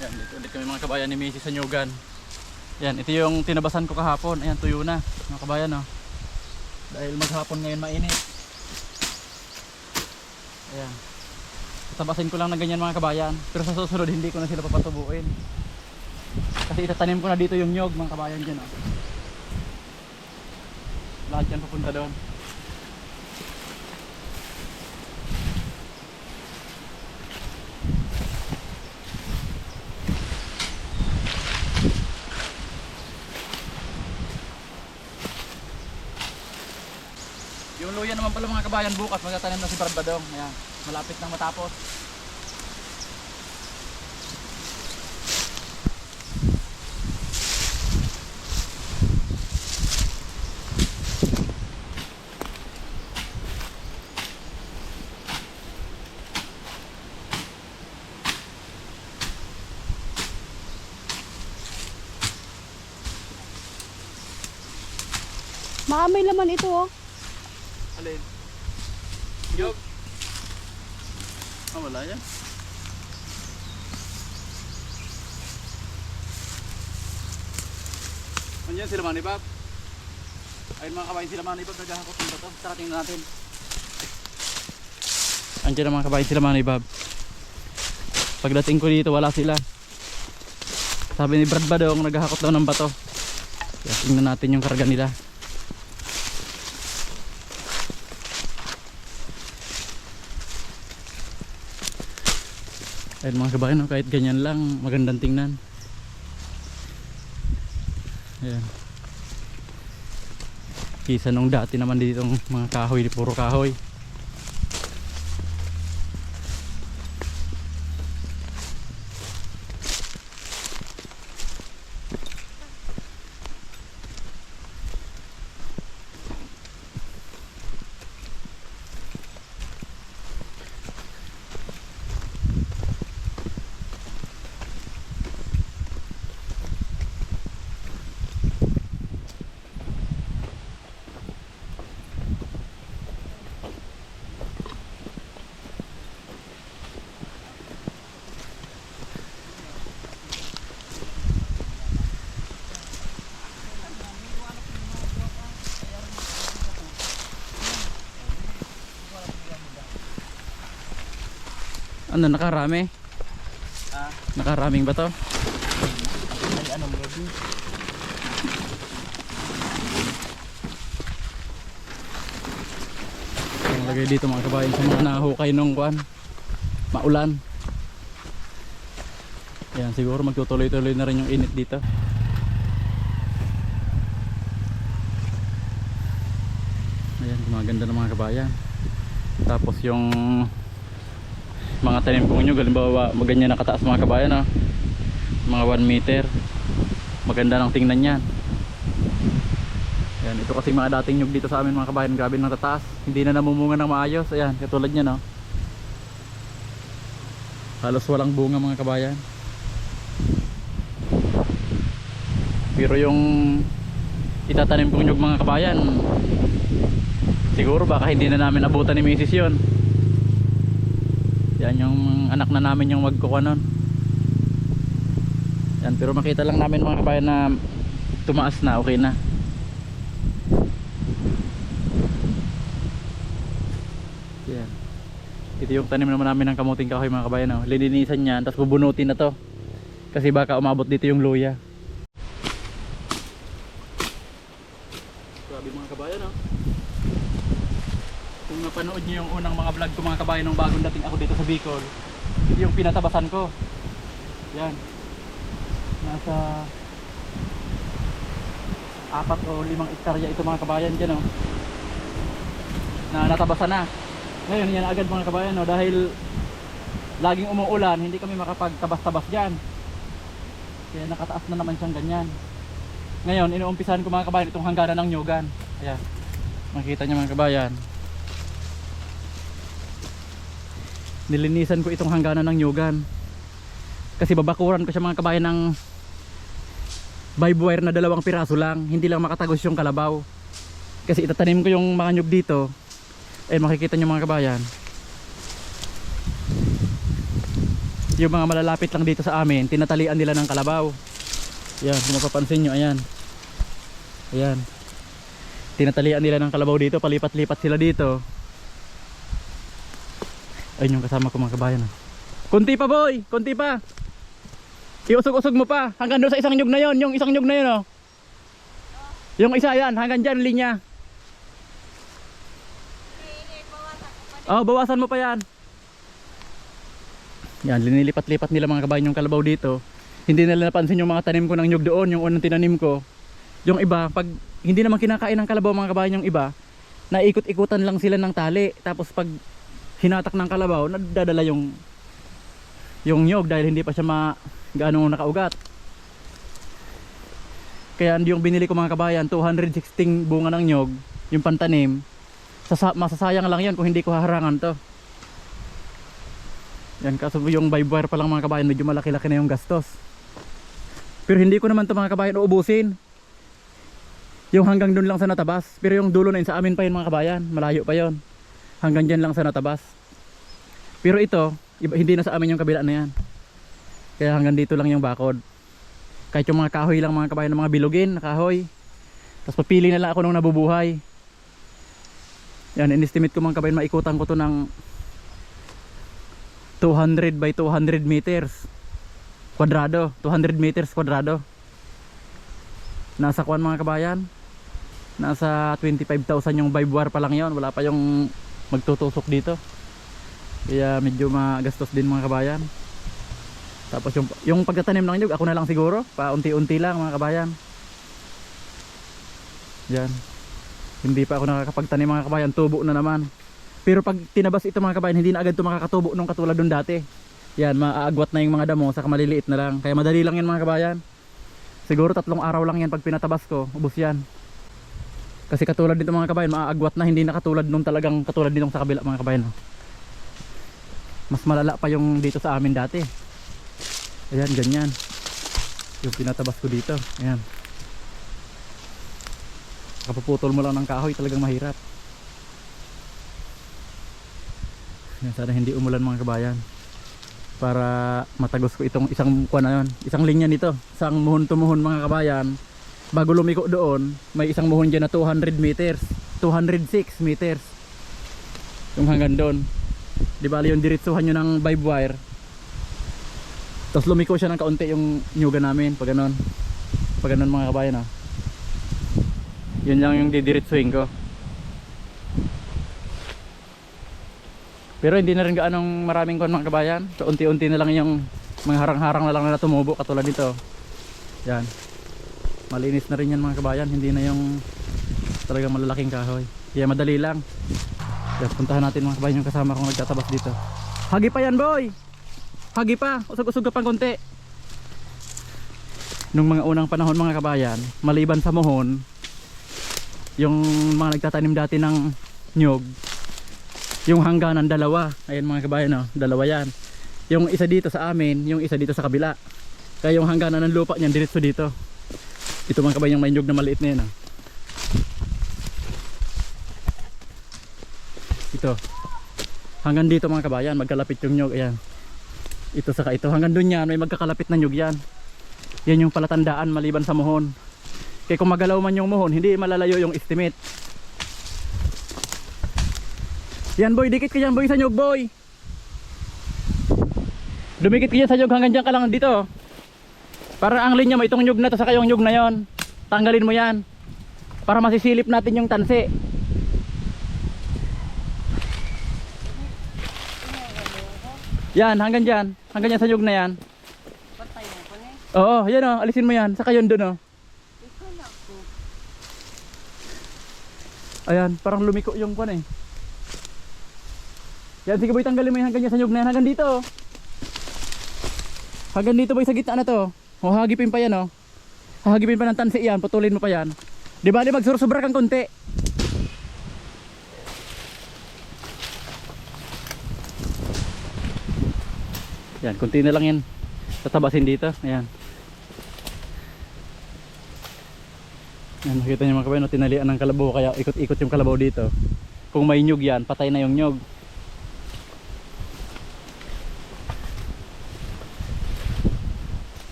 Yan, dito ulit kami mga kabayan ni Mrs. sa Nyugan. Yan, ito yung tinabasan ko kahapon. Ayan, tuyo na mga kabayan, oh. Dahil maghapon ngayon mainit. Ayan. Tabasin ko lang na ganyan mga kabayan. Pero sa susunod hindi ko na sila papatubuin. Kasi itatanim ko na dito yung nyog mga kabayan dyan, oh. Lahat yan papunta doon. Yung luya naman pala mga kabayan, bukas magtatanim na si Barbadong. Ayan, malapit nang matapos. Maamay laman ito, oh. Alin? Nyog? Ah, wala yan. Andiyan sila Manibab. Ayun mga kabayan sila Manibab, naghahakot ng bato. Tara tingnan natin. Andiyan ang mga kabayan sila Manibab. Pagdating ko dito wala sila. Sabi ni Brad Badong naghahakot daw ng bato. Kaya tingnan natin yung karga nila. Ayun mga kabayan, kahit ganyan lang magandang tingnan. Ayan. Kisa nung dati naman dito mga kahoy, puro kahoy. Ano, nakarami? Ah, nakaraming ba to? Ay, anong gabi? Ang lagay dito mga kabayan sa mga nahukay nung kuan, maulan. Ayan, siguro magtutuloy-tuloy na rin yung init dito. Ayan, gumaganda ng mga kabayan. Tapos yung mga tanim kong nyo, halimbawa maganyan nakataas mga kabayan, oh. Mga 1 meter. Maganda ng tingnan yan. Ayan, ito kasi mga dating nyug dito sa amin mga kabayan, grabe nang tataas. Hindi na namumunga ng maayos. Ayan, katulad nyan, oh. Halos walang bunga mga kabayan. Pero yung itatanim kong nyug mga kabayan, siguro baka hindi na namin abutan ni Mrs. yun. Yan yung anak na namin yung magkukuha nun. Yan, pero makita lang namin mga kabayan na tumaas na, okay na. Yan. Ito yung tanim naman namin ng kamuting kahoy mga kabayan, oh. Lininisan yan, tapos bubunutin na to. Kasi baka umabot dito yung luya. Grabe mga kabayan, oh. Kung napanood nyo yung unang mga vlog ko mga kabayan nung bagong dating ako dito sa Bicol, ito yung pinatabasan ko. Yan. Nasa 4 o 5 hektarya ito mga kabayan dyan, oh. Na natabasan na. Ngayon yan agad mga kabayan, oh, dahil laging umuulan, hindi kami makapagtabas-tabas dyan. Kaya nakataas na naman siyang ganyan. Ngayon inuumpisahan ko mga kabayan itong hangganan ng nyugan. Ayan. Makita nyo mga kabayan. Nilinisan ko itong hangganan ng nyugan. Kasi babakuran ko siya mga kabayan ng vibe wire na 2 piraso lang. Hindi lang makatagos yung kalabaw. Kasi itatanim ko yung mga nyug dito. Eh makikita nyo mga kabayan. Yung mga malalapit lang dito sa amin, tinatalian nila ng kalabaw. Yan, kung mapapansin nyo, ayan. Ayan. Tinatalian nila ng kalabaw dito, palipat-lipat sila dito. Ayun yung kasama ko mga kabayan. Kunti pa boy, kunti pa. Iusog-usog mo pa, hanggang doon sa isang nyug na yon, yung isang nyug na yun oh. Yung isa yan, hanggang dyan linya. Oh, bawasan mo pa yan. Yan, linilipat-lipat nila mga kabayan yung kalabaw dito. Hindi nila napansin yung mga tanim ko ng nyug doon, yung unang tinanim ko. Yung iba, pag hindi naman kinakain ng kalabaw mga kabayan yung iba, naikot-ikutan lang sila ng tali. Tapos pag hinatak ng kalabaw, nadadala yung nyog dahil hindi pa siya gaano nakaugat. Kaya yung binili ko mga kabayan, 216 bunga ng nyog, yung pantanim. Masasayang lang yan kung hindi ko haharangan to. Yan, kaso yung barbwire pa lang mga kabayan, medyo malaki-laki na yung gastos. Pero hindi ko naman to mga kabayan uubusin. Yung hanggang dun lang sa natabas. Pero yung dulo na yun sa amin pa yun mga kabayan, malayo pa yun. Hanggang dyan lang sa natabas. Pero ito, hindi na sa amin yung kabila na yan. Kaya hanggang dito lang yung bakod. Kahit yung mga kahoy lang mga kabayan, ng mga bilugin na kahoy. Tapos papili na lang ako nung nabubuhay. Yan, in-estimate ko mga kabayan, maikutan ko to ng 200 by 200 meters kwadrado. 200 meters kwadrado. Nasa kuwan mga kabayan, nasa 25,000 yung barbwire pa lang yon, wala pa yung magtutusok dito. Kaya medyo magastos din mga kabayan. Tapos yung pagtatanim ng nyug, ako na lang siguro, paunti-unti lang mga kabayan. Yan, hindi pa ako nakakapagtanim mga kabayan, tubo na naman. Pero pag tinabas ito mga kabayan, hindi na agad ito makakatubo nung katulad nung dati. Yan, maaagwat na yung mga damo, saka maliliit na lang. Kaya madali lang yan mga kabayan. Siguro 3 araw lang yan pag pinatabas ko, ubos yan. Kasi katulad dito mga kabayan, maaagwat na, hindi na katulad nung talagang katulad ditong sa kabila mga kabayan. Mas malala pa yung dito sa amin dati. Ayan, ganyan. Yung pinatabas ko dito. Ayan. Kapuputol mo lang ng kahoy, talagang mahirap. Ayan, sana hindi umulan mga kabayan. Para matagos ko itong isang kuwan na yun. Isang linya nito. Isang muhon to muhon mga kabayan. Bago lumiko doon, may isang muhon dyan na 200 meters. 206 meters. Yung hanggang doon. Di ba yung diretsuhan nyo ng barbwire. Tapos lumiko siya ng kaunti yung nyuga namin. Pag ganon. Pag ganon mga kabayan. Yun lang yung didiretsuhin ko. Pero hindi na rin gaanong maraming kuwan mga kabayan. So unti-unti na lang yung mga harang-harang na lang na tumubo katulad nito. Yan. Malinis na rin yan mga kabayan. Hindi na yung talagang malalaking kahoy. Kaya madali lang. Kaya puntahan natin mga kabayan yung kasama kong nagtatabas dito. Hagi pa yan boy! Hagi pa! Usog-usog ka pang konti. Nung mga unang panahon mga kabayan, maliban sa muhon, yung mga nagtatanim dati ng nyog, yung hangganan dalawa. Ayan mga kabayan, oh, dalawa yan. Yung isa dito sa amin, yung isa dito sa kabila. Kaya yung hangganan ng lupa niyan diretso dito. Ito mga kabayan, yung may nyug na maliit na yan. Oh. Ito. Hanggang dito mga kabayan, magkalapit yung nyug. Ayan. Ito saka ito. Hanggang dun yan, may magkakalapit na nyug yan. Yan yung palatandaan maliban sa muhon. Kaya kung magalaw man yung muhon, hindi malalayo yung estimate. Yan boy, dikit ka dyan boy sa nyug boy. Dumikit ka dyan sa nyug, hanggang dyan ka lang dito. Para ang linya mo, itong nyug na to saka yung nyug na yon, tanggalin mo yan. Para masisilip natin yung tansi. Yan, hanggang dyan sa nyug na yan. Oo, yan o, alisin mo yan, saka yun dun o. Ayan, parang lumiko yung kwan eh. Yan, sige boy, tanggalin mo yung hanggang dyan sa nyug na yan. Hanggang dito oh. Hanggang dito boy, sa gitna na to. O, hagipin pa yan oh. Hagipin pa ng tansi yan, putulin mo pa yan. Di ba, magsursobra kang konti. Yan, konti na lang yan. Tatabasin dito, ayan. Yan, nakita nyo mga kabayan, tinalian ng kalabaw, kaya ikot-ikot yung kalabaw dito. Kung may nyug yan, patay na yung nyug.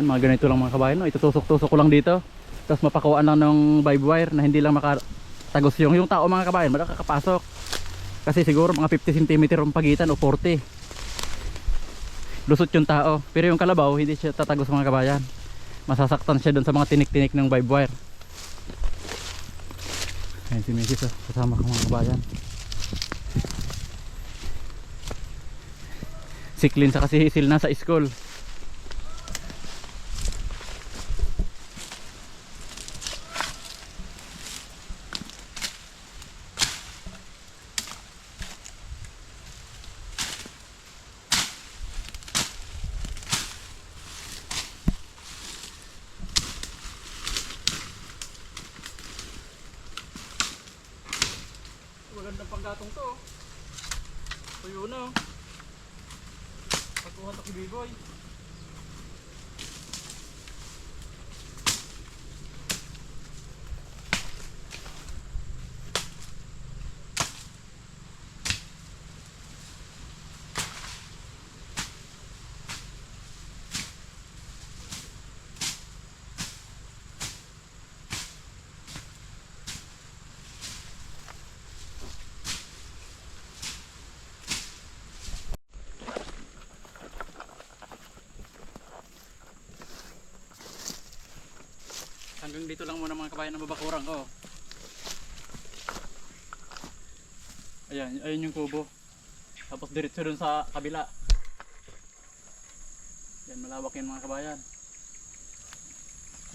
Yan, mga ganito lang mga kabayan, no? Itutusok-tusok ko lang dito. Tapos mapakuan lang ng vibe wire na hindi lang makatagos yung tao mga kabayan, makakapasok. Kasi siguro mga 50 cm ang pagitan o 40. Lusot yung tao. Pero yung kalabaw, hindi siya tatagos mga kabayan. Masasaktan siya doon sa mga tinik-tinik ng vibe wire. Ayan si Mrs. Kasama ko mga kabayan. Si Clint sa kasi Hisil na sa school. Magandang panggatong to. Tuyo na. Pagkuhan to kay Biboy. Hanggang dito lang muna mga kabayan ang babakurang ko. Ayan, ayun yung kubo. Tapos diretso dun sa kabila. Yan, malawak yan mga kabayan.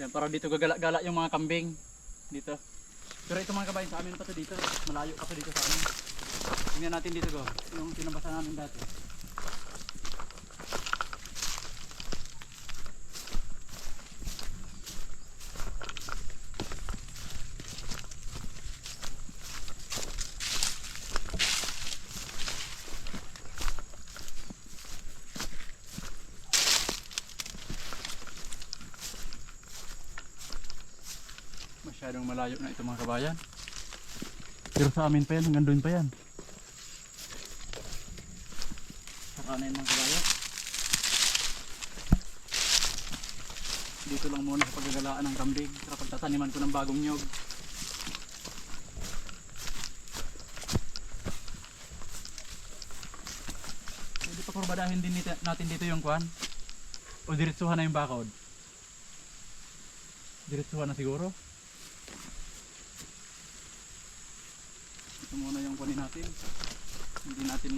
Yan, para dito gagala-gala yung mga kambing. Dito. Pero ito mga kabayan, sa amin pa to dito. Malayo pa to dito sa amin. Tingnan natin dito go. Yung pinabasa namin dati. Masyadong malayo na ito mga kabayan. Pero sa amin pa yan, hanggang doon pa yan. Saka na yan mga kabayan. Dito lang muna sa paggagalaan ng kambing. Para pagtataniman ko ng bagong nyog. Pwede pa kurbadahin din natin dito yung kwan. O diretsuhan na yung bakod. Diretsuhan na siguro. Ito muna yung kunin natin. Hindi natin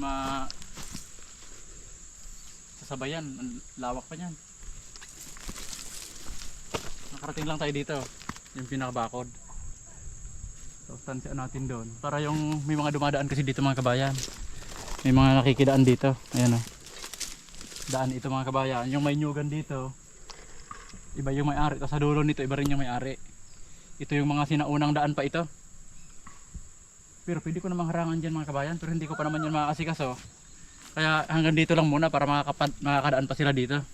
sasabayan. Ang lawak pa niyan. Nakarating lang tayo dito. Yung pinakabakod. So tansyan natin doon. Para yung may mga dumadaan kasi dito mga kabayan. May mga nakikidaan dito. Ayan o. Daan ito mga kabayan. Yung may nyugan dito. Iba yung may-ari. Tapos sa dulo nito iba rin yung may-ari. Ito yung mga sinaunang daan pa ito. Pero pwede ko namang harangan dyan mga kabayan. Pero hindi ko pa naman yan makakasikaso. Kaya hanggang dito lang muna para makakadaan pa sila dito.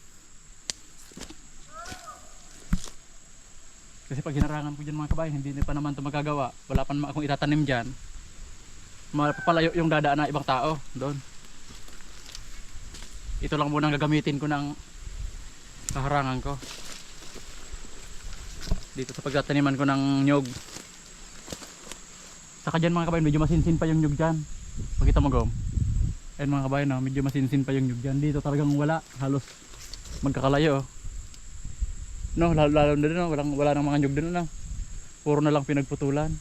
Kasi pag hinarangan ko dyan mga kabayan, hindi pa naman ito magagawa. Wala pa naman akong itatanim dyan. Mapapalayo yung dadaan na ibang tao doon. Ito lang muna ang gagamitin ko ng kaharangan ko. Dito sa pagtataniman ko ng nyog. Saka dyan mga kabayan, medyo masinsin pa yung nyug dyan. Pakita mo gom. Ayan mga kabayan, no? Medyo masinsin pa yung nyug dyan. Dito talagang wala, halos magkakalayo. No, lalo na din, no? Wala nang mga nyug din, no? Puro na lang pinagputulan.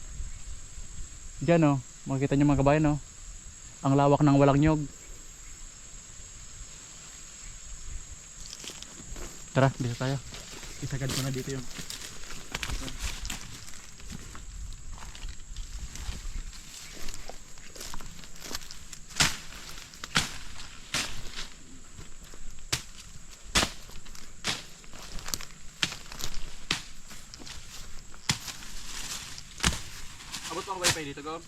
Dyan, no? Makikita nyo mga kabayan, no? Ang lawak ng walang nyug. Tara, bisa tayo. Isagad ko na dito yung abot mo ang wifi dito, go.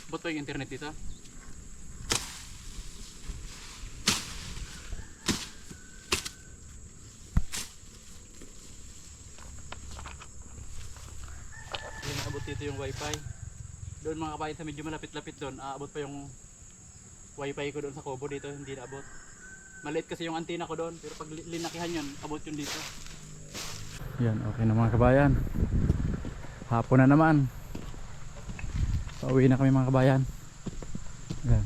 Abot pa yung internet dito. dito yung wifi. Doon mga kabayan sa medyo malapit-lapit doon, aabot pa yung wifi ko doon sa kubo, dito hindi naabot. Maliit kasi yung antena ko doon, pero pag linakihan yun, abot yun dito. Yan, okay na mga kabayan. Hapon na naman. Pauwi na kami mga kabayan. Yan.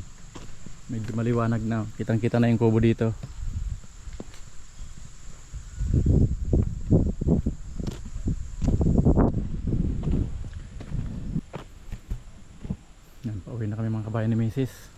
Medyo maliwanag na. Kitang-kita na yung kubo dito. Yan, pauwi na kami mga kabayan ni Mrs.